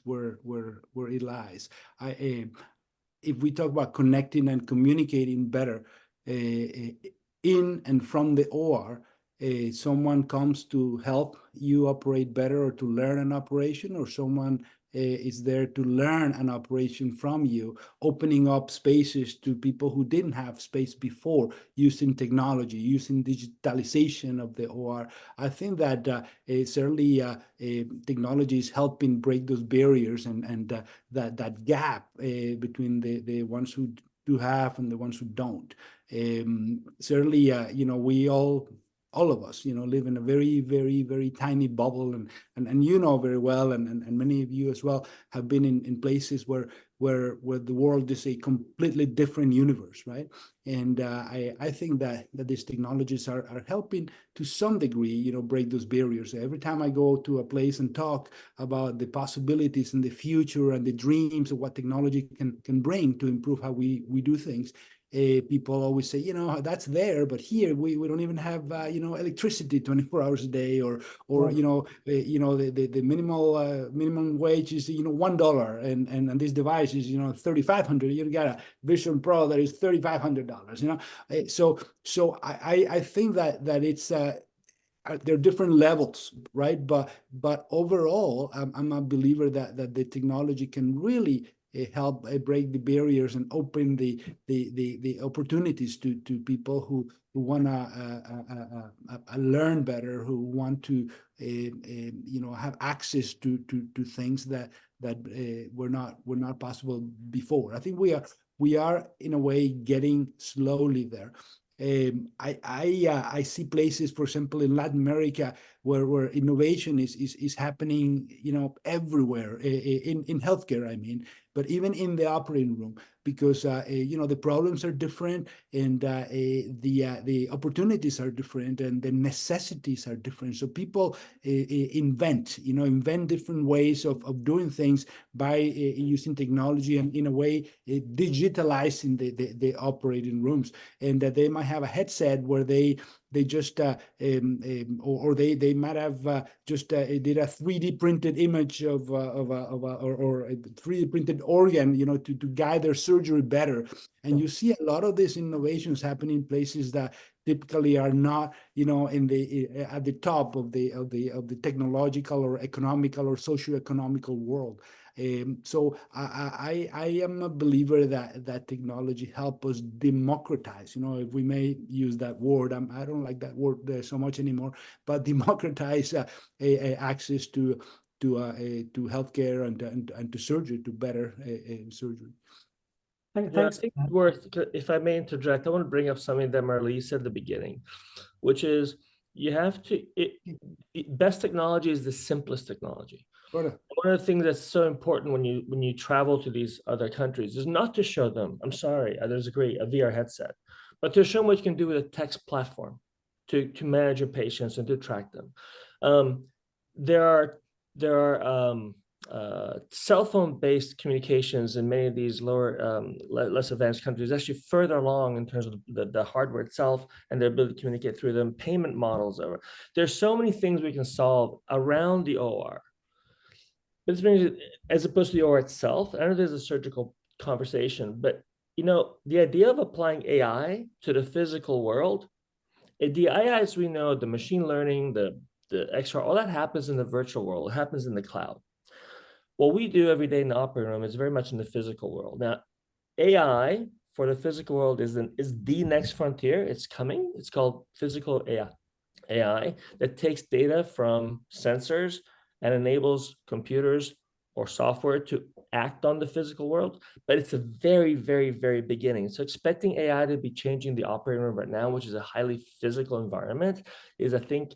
where it lies. if we talk about connecting and communicating better in and from the OR, someone comes to help you operate better or to learn an operation, or someone is there to learn an operation from you, opening up spaces to people who didn't have space before, using technology, using digitalization of the OR. I think that certainly technology is helping break those barriers and that gap between the ones who do have and the ones who don't. Certainly, we all of us, live in a very, very, very tiny bubble, and very well, and many of you as well have been in places where the world is a completely different universe, right? And I think that these technologies are helping to some degree, break those barriers. Every time I go to a place and talk about the possibilities in the future and the dreams of what technology can bring to improve how we do things, people always say, that's there, but here we don't even have electricity 24 hours a day, or Right. the minimum wage is $1, and this device is $3,500. You got a Vision Pro that is $3,500. So I think that it's there are different levels, right? But overall, I'm a believer that the technology can really help break the barriers and open the opportunities to people who want to learn better, who want to have access to things that were not possible before. I think we are in a way getting slowly there. I see places, for example, in Latin America, where innovation is happening, everywhere in healthcare, I mean, but even in the operating room, because the problems are different, and the opportunities are different, and the necessities are different. So people invent different ways of doing things by using technology, and in a way digitalizing the operating rooms, and that they might have a headset where they just or they might have just did a 3D printed image of or a 3D printed organ, to guide their surgery better. And you see a lot of these innovations happening in places that typically are not, in the at the top of the technological or economical or socio-economical world. So I am a believer that technology help us democratize, if we may use that word. I don't like that word so much anymore, but democratize access to healthcare and to surgery, to better surgery. Thanks. I think it's worth, if I may interject, I want to bring up something that Marlise said at the beginning, which is you have to, best technology is the simplest technology. Right. One of the things that's so important when you travel to these other countries is not to show them, I'm sorry, there's a VR headset, but to show them what you can do with a text platform to manage your patients and to track them. There are cell phone based communications in many of these lower, less advanced countries, actually further along in terms of the hardware itself and their ability to communicate through them, payment models. There's so many things we can solve around the OR. But as opposed to the OR itself, I know there's a surgical conversation, but the idea of applying AI to the physical world, the AI, as we know, the machine learning, the XR, all that happens in the virtual world. It happens in the cloud. What we do every day in the operating room is very much in the physical world. Now, AI for the physical world is the next frontier. It's coming. It's called physical AI that takes data from sensors and enables computers or software to act on the physical world. But it's a very, very, very beginning. So expecting AI to be changing the operating room right now, which is a highly physical environment, is, I think,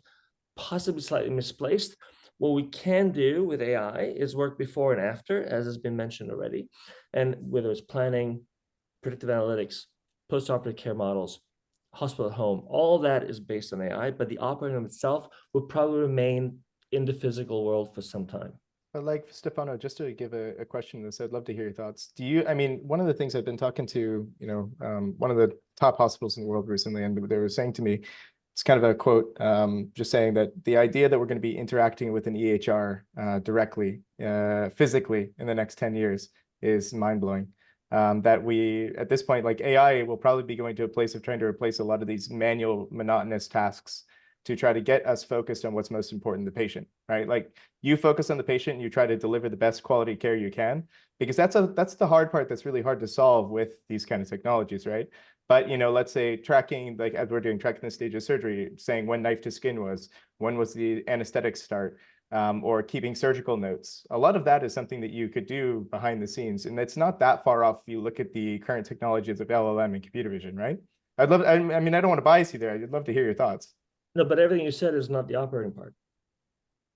possibly slightly misplaced. What we can do with AI is work before and after, as has been mentioned already. And whether it's planning, predictive analytics, post-operative care models, hospital at home, all that is based on AI, but the operating room itself will probably remain in the physical world for some time. But like Stefano, just to give a question, I'd love to hear your thoughts. One of the things I've been talking to, one of the top hospitals in the world recently, and they were saying to me, it's kind of a quote, just saying that the idea that we're going to be interacting with an EHR directly, physically in the next 10 years is mind-blowing. that we, at this point, like AI will probably be going to a place of trying to replace a lot of these manual, monotonous tasks to try to get us focused on what's most important, the patient, right? Like you focus on the patient and you try to deliver the best quality care you can, because that's the hard part that's really hard to solve with these kind of technologies, right? But, you know, let's say tracking, like as we're doing, tracking the stage of surgery, saying when knife to skin was, when was the anesthetic start, or keeping surgical notes. A lot of that is something that you could do behind the scenes. And it's not that far off if you look at the current technologies of LLM and computer vision, right? I mean, I don't want to bias you there. I'd love to hear your thoughts. No, but everything you said is not the operating part.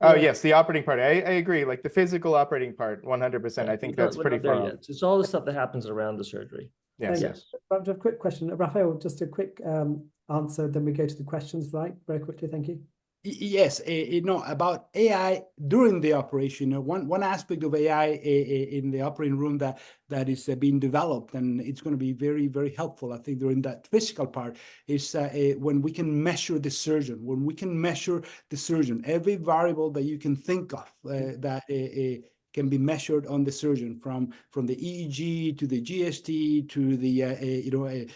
Oh, Yeah. yes, the operating part. I agree. Like the physical operating part, 100%. I think that's We're pretty not there far yet. off. It's all the stuff that happens around the surgery. Yes, Thank yes. you. Just a quick question, Raphael, just a quick answer, then we go to the questions, right? Very quickly, thank you. Yes, you know, about AI during the operation. One aspect of AI in the operating room that is being developed, and it's going to be very, very helpful, I think, during that physical part, is when we can measure the surgeon. When we can measure the surgeon, every variable that you can think of that can be measured on the surgeon, from the EEG to the GST to the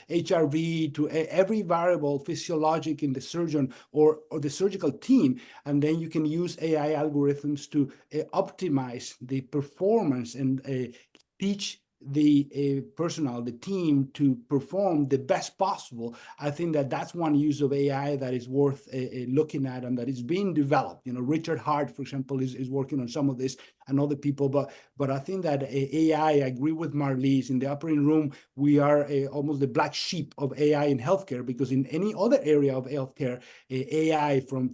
HRV to every variable physiologic in the surgeon or the surgical team, and then you can use AI algorithms to optimize the performance and teach the personnel, the team, to perform the best possible. I think that's one use of AI that is worth looking at, and that is being developed. You know, Richard Hart, for example, is working on some of this, and other people. But I think that AI, I agree with Marlies, in the operating room, we are almost the black sheep of AI in healthcare, because in any other area of healthcare, AI from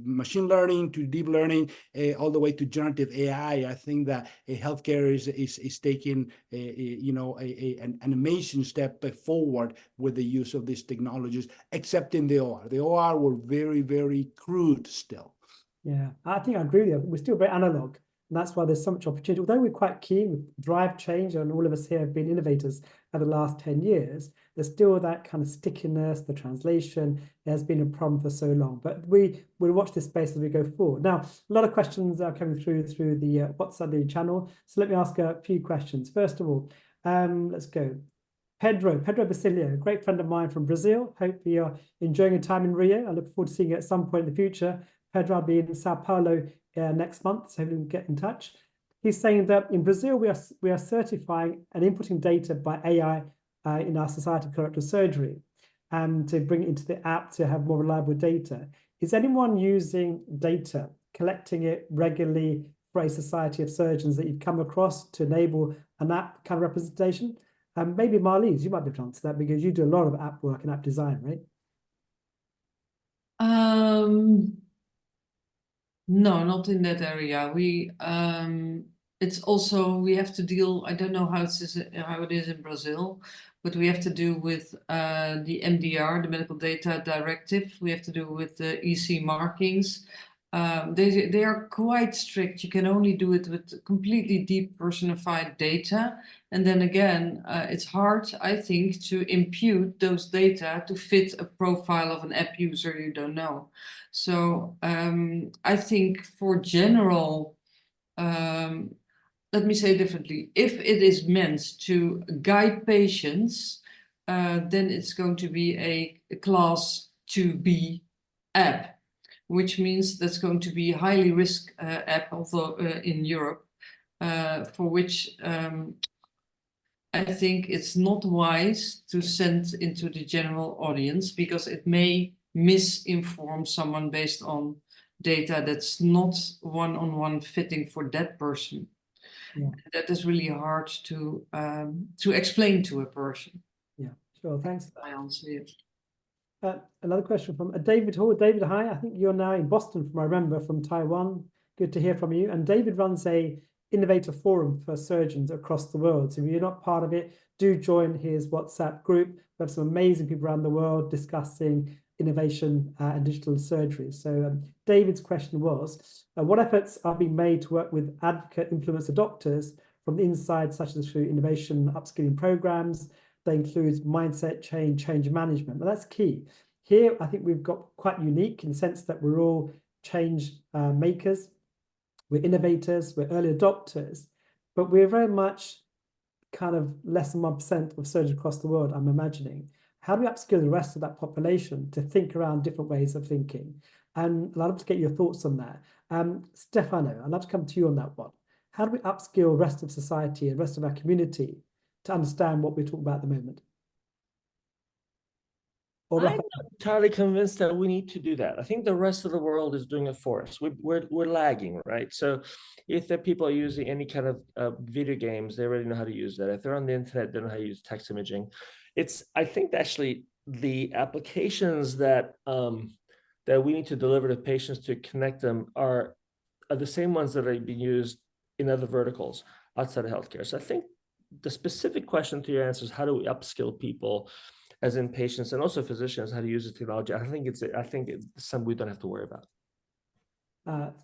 machine learning to deep learning, all the way to generative AI, I think that healthcare is taking an amazing step forward with the use of these technologies, except in the OR. The OR were very, very crude still. Yeah, I think I agree with you. We're still very analog, and that's why there's so much opportunity. Although we're quite keen with drive change, and all of us here have been innovators over the last 10 years, there's still that kind of stickiness, the translation has been a problem for so long. But we'll watch this space as we go forward. Now, a lot of questions are coming through the WhatsApp channel. So let me ask a few questions. First of all, let's go. Pedro Basilio, a great friend of mine from Brazil. Hope you're enjoying your time in Rio. I look forward to seeing you at some point in the future. Pedro, I'll be in Sao Paulo next month, so we can get in touch. He's saying that in Brazil, we are certifying and inputting data by AI in our Society of Colorectal Surgery, and to bring it into the app to have more reliable data. Is anyone using data, collecting it regularly for a Society of Surgeons that you've come across to enable an app kind of representation? Maybe Marlies, you might be able to answer that, because you do a lot of app work and app design, right? No, not in that area. It's also, we have to deal, I don't know how it is in Brazil, but we have to do with the MDR, the Medical Data Directive. We have to do with the EC markings. They are quite strict. You can only do it with completely depersonified data. And then again, it's hard, I think, to impute those data to fit a profile of an app user you don't know. So I think for general, let me say differently, if it is meant to guide patients, then it's going to be a class 2B app, which means that's going to be a highly risk app, although in Europe, for which I think it's not wise to send into the general audience, because it may misinform someone based on data that's not one-on-one fitting for that person. Yeah. That is really hard to explain to a person. Yeah, sure. Thanks. I answer you. Another question from David Hall. David, hi. I think you're now in Boston, from I remember, from Taiwan. Good to hear from you. And David runs a innovator forum for surgeons across the world. So if you're not part of it, do join his WhatsApp group. We have some amazing people around the world discussing innovation and digital surgery. So David's question was, what efforts are being made to work with advocate influencer doctors from the inside, such as through innovation upskilling programs that includes mindset change management? Now that's key. Here, I think we've got quite unique in the sense that we're all change makers. We're innovators, we're early adopters, but we're very much kind of less than 1% of surgeons across the world, I'm imagining. How do we upskill the rest of that population to think around different ways of thinking? And I'd love to get your thoughts on that. Stefano, I'd love to come to you on that one. How do we upskill the rest of society and the rest of our community to understand what we're talking about at the moment? I'm not entirely convinced that we need to do that. I think the rest of the world is doing it for us. We're lagging, right? So if the people are using any kind of video games, they already know how to use that. If they're on the internet, they know how to use text imaging. I think actually the applications that that we need to deliver to patients to connect them are the same ones that are being used in other verticals outside of healthcare. So I think the specific question to your answer is, how do we upskill people, as in patients and also physicians, how to use the technology? I think it's something we don't have to worry about.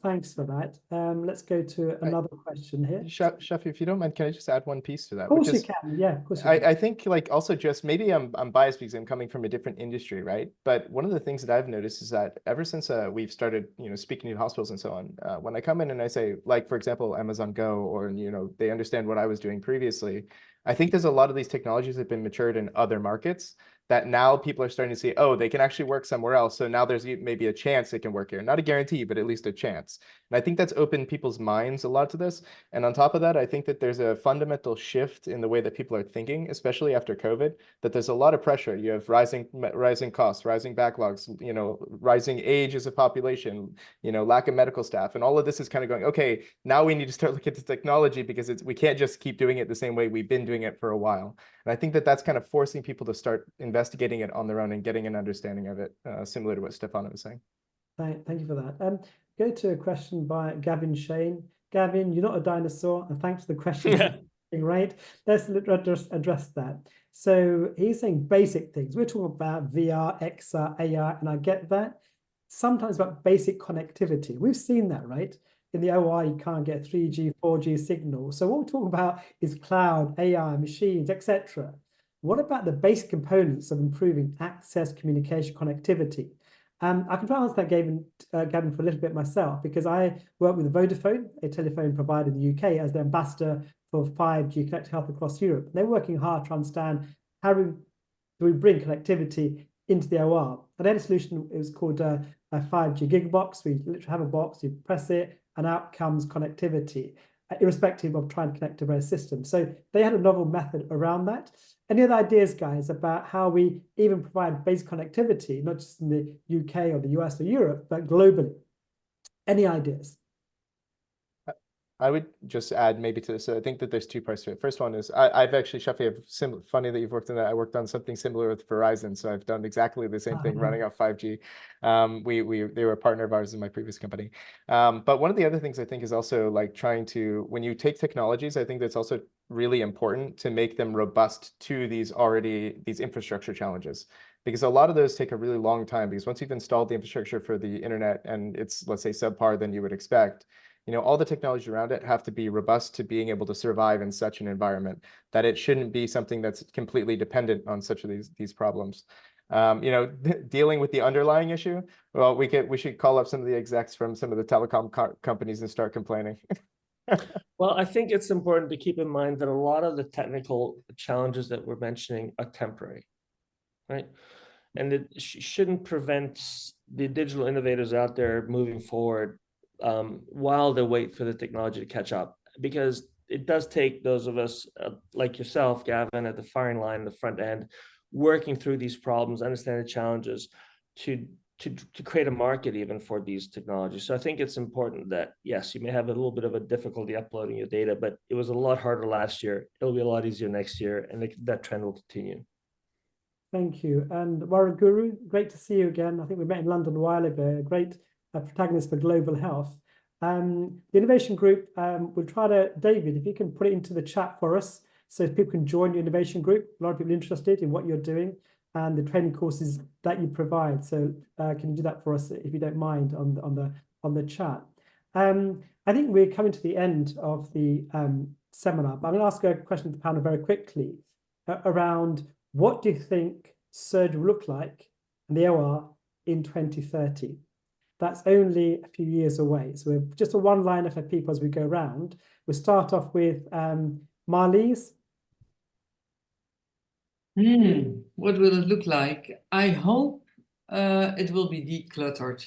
Thanks for that. Let's go to another question here. Shafi, if you don't mind, can I just add one piece to that? Of course you can. Yeah, of course you can. I think like also just maybe I'm biased because I'm coming from a different industry, right? But one of the things that I've noticed is that ever since we've started, speaking to hospitals and so on, when I come in and I say, like, for example, Amazon Go, or, they understand what I was doing previously, I think there's a lot of these technologies that have been matured in other markets that now people are starting to see, oh, they can actually work somewhere else. So now there's maybe a chance they can work here. Not a guarantee, but at least a chance. And I think that's opened people's minds a lot to this. And on top of that, I think that there's a fundamental shift in the way that people are thinking, especially after COVID, that there's a lot of pressure. You have rising costs, rising backlogs, rising age as a population, lack of medical staff. And all of this is kind of going, okay, now we need to start looking at the technology because we can't just keep doing it the same way we've been doing it for a while. And I think that that's kind of forcing people to start investigating it on their own and getting an understanding of it, similar to what Stefano was saying. Thank you for that. Go to a question by Gavin Shane. Gavin, you're not a dinosaur, and thanks for the question. Right? Let's address that. So he's saying basic things. We're talking about VR, XR, AI, and I get that. Sometimes about basic connectivity. We've seen that, right? In the OR, you can't get 3G, 4G signal. So what we're talking about is cloud, AI, machines, etc. What about the basic components of improving access, communication, connectivity? I can try to answer that, Gavin, for a little bit myself, because I work with Vodafone, a telephone provider in the UK, as the ambassador for 5G connected health across Europe. And they're working hard to understand how do we bring connectivity into the OR. And they had a solution, it was called a 5G gig box. We literally have a box, you press it, and out comes connectivity, irrespective of trying to connect to various systems. So they had a novel method around that. Any other ideas, guys, about how we even provide basic connectivity, not just in the UK or the US or Europe, but globally? Any ideas? I would just add maybe to this. So I think that there's two parts to it. First one is I've actually, Shafi, funny that you've worked on that. I worked on something similar with Verizon. So I've done exactly the same thing running off 5G. They were a partner of ours in my previous company. But one of the other things I think is also like trying to, when you take technologies, I think that's also really important to make them robust to these infrastructure challenges. Because a lot of those take a really long time, because once you've installed the infrastructure for the internet and it's, let's say, subpar than you would expect, all the technology around it have to be robust to being able to survive in such an environment, that it shouldn't be something that's completely dependent on such of these problems. Dealing with the underlying issue, well, we should call up some of the execs from some of the telecom companies and start complaining. Well, I think it's important to keep in mind that a lot of the technical challenges that we're mentioning are temporary, right? And it shouldn't prevent the digital innovators out there moving forward while they wait for the technology to catch up, because it does take those of us like yourself, Gavin, at the firing line, the front end, working through these problems, understand the challenges to create a market even for these technologies. So I think it's important that, yes, you may have a little bit of a difficulty uploading your data, but it was a lot harder last year. It'll be a lot easier next year, and that trend will continue. Thank you. And Waraguru, great to see you again. I think we met in London a while ago, a great protagonist for global health. The innovation group, we'll try to, David, if you can put it into the chat for us, so people can join your innovation group. A lot of people are interested in what you're doing and the training courses that you provide. So can you do that for us, if you don't mind, on the chat? I think we're coming to the end of the seminar, but I'm going to ask a question to the panel very quickly around what do you think surgery will look like in the OR in 2030? That's only a few years away. So we're just a one-liner for people as we go around. We'll start off with Marlies. What will it look like? I hope it will be decluttered.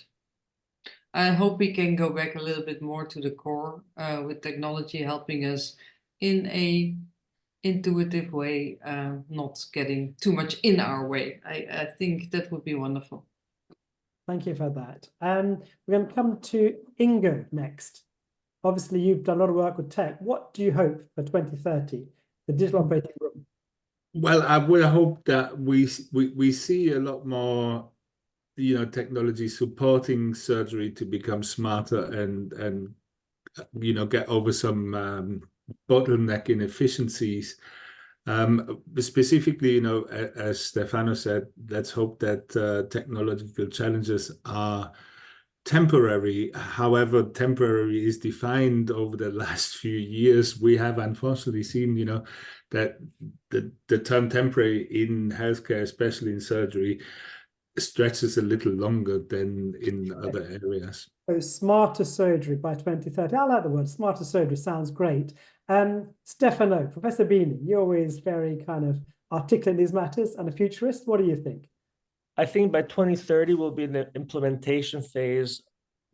I hope we can go back a little bit more to the core with technology helping us in a intuitive way, not getting too much in our way. I think that would be wonderful. Thank you for that. We're going to come to Ingo next. Obviously, you've done a lot of work with tech. What do you hope for 2030, the digital operating room? Well, I would hope that we see a lot more, technology supporting surgery to become smarter and get over some bottleneck inefficiencies. Specifically, as Stefano said, let's hope that technological challenges are temporary. However, temporary is defined over the last few years. We have unfortunately seen, that the term temporary in healthcare, especially in surgery, stretches a little longer than in other areas. So smarter surgery by 2030. I like the word smarter surgery. Sounds great. Stefano, Professor Bini, you're always very kind of articulate in these matters and a futurist. What do you think? I think by 2030 we'll be in the implementation phase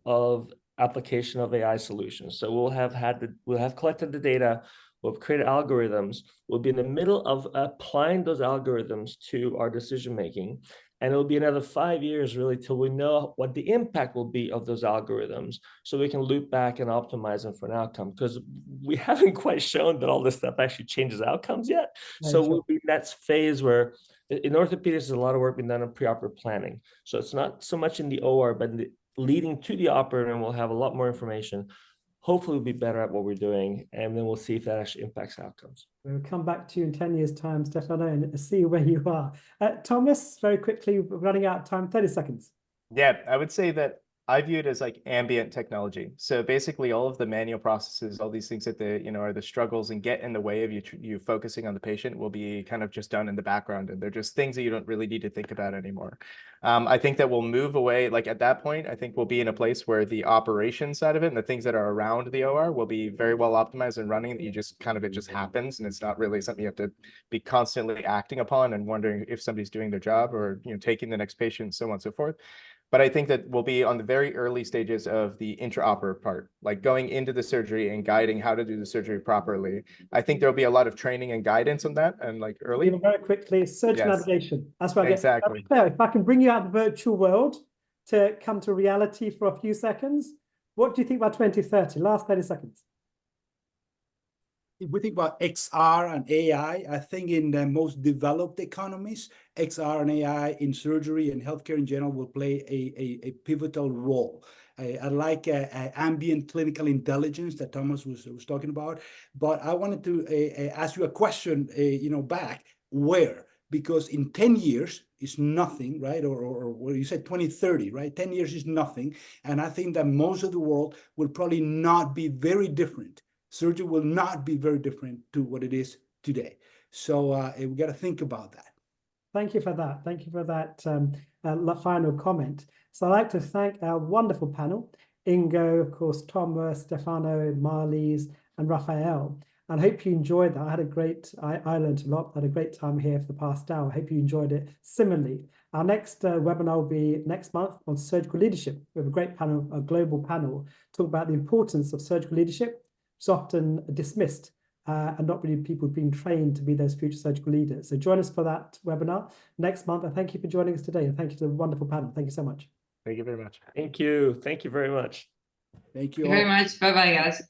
of application of AI solutions. So we'll have collected the data, we'll have created algorithms, we'll be in the middle of applying those algorithms to our decision making. And it'll be another 5 years really till we know what the impact will be of those algorithms, so we can loop back and optimize them for an outcome, because we haven't quite shown that all this stuff actually changes outcomes yet. Right, So sure. we'll be in that phase where in orthopedics, there's a lot of work being done on preoperative planning. So it's not so much in the OR, but leading to the operator, and we'll have a lot more information. Hopefully we'll be better at what we're doing, and then we'll see if that actually impacts outcomes. We'll come back to you in 10 years' time, Stefano, and see where you are. Thomas, very quickly, we're running out of time, 30 seconds. Yeah, I would say that I view it as like ambient technology. So basically all of the manual processes, all these things that are the struggles and get in the way of you focusing on the patient will be kind of just done in the background. And they're just things that you don't really need to think about anymore. I think that we'll move away, like at that point, I think we'll be in a place where the operation side of it and the things that are around the OR will be very well optimized and running. That it just happens, and it's not really something you have to be constantly acting upon and wondering if somebody's doing their job or taking the next patient, so on and so forth. But I think that we'll be on the very early stages of the intraoperative part, like going into the surgery and guiding how to do the surgery properly. I think there'll be a lot of training and guidance on that, and like early. Very quickly, surgery navigation. That's what exactly. If I can bring you out of the virtual world to come to reality for a few seconds, what do you think by 2030? Last 30 seconds. If we think about XR and AI, I think in the most developed economies, XR and AI in surgery and healthcare in general will play a pivotal role. I like ambient clinical intelligence that Thomas was talking about, but I wanted to ask you a question, back, where? Because in 10 years is nothing, right? Or you said 2030, right? 10 years is nothing. And I think that most of the world will probably not be very different. Surgery will not be very different to what it is today. So we got to think about that. Thank you for that. Thank you for that final comment. So I'd like to thank our wonderful panel, Ingo, of course, Thomas, Stefano, Marlies, and Raphael. And I hope you enjoyed that. I learned a lot. I had a great time here for the past hour. I hope you enjoyed it similarly. Our next webinar will be next month on surgical leadership. We have a great panel, a global panel, talk about the importance of surgical leadership. It's often dismissed and not really people being trained to be those future surgical leaders. So join us for that webinar next month. And thank you for joining us today. And thank you to the wonderful panel. Thank you so much. Thank you very much. Thank you. Thank you very much. Thank you Thank you very much. Bye-bye, guys.